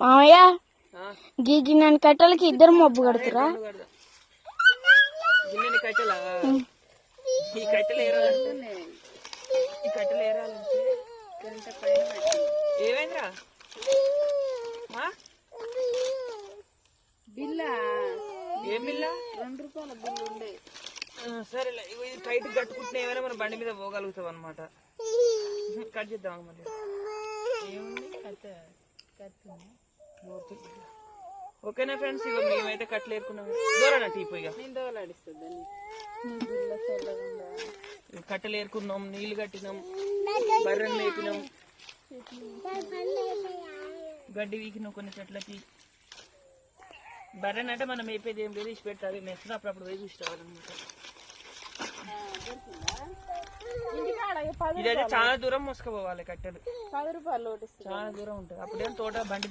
మామయ్య గిన్నెని కట్టలకి ఇద్దరు మబ్బు కడుతురా? గిన్నెని కట్టెలా? ఈ కట్టెలు ఏరాలంటే ఏమైందిరా? బిల్లా ఏం బిల్లా? 2 రూపాయల బిల్లు ఉండే. సరేలే, ఇది టైట్ కట్టుకుంటే ఏమైనా మనం బండి మీద పోగలుగుతాం అనమాట. కట్ చేద్దాం మళ్ళీ. ఏముంది కట్ట ఓకేనా ఫ్రెండ్స్, ఇక మేమైతే కట్టలు ఏరుకున్నాం. దూరానా టీపు ఇక నేను దోలాడిస్తుంది కట్టెలు ఏరుకున్నాం, నీళ్లు కట్టినాం, బర్రెలు మేపినాం, గడ్డి వీకినాం కొన్ని చెట్లకి. బర్రెనంటే మనం మేపేది ఏం లేదు, ఇచ్చి పెట్టాలి. మెస్తున్నా అప్పుడప్పుడు పోయి చూసి రావాలన్నమాట. ఇదైతే చాలా దూరం మోసుకుపోవాలి కట్టెలు, 10 రూపాయలు చాలా దూరం ఉంటుంది. అప్పుడేం తోట బండి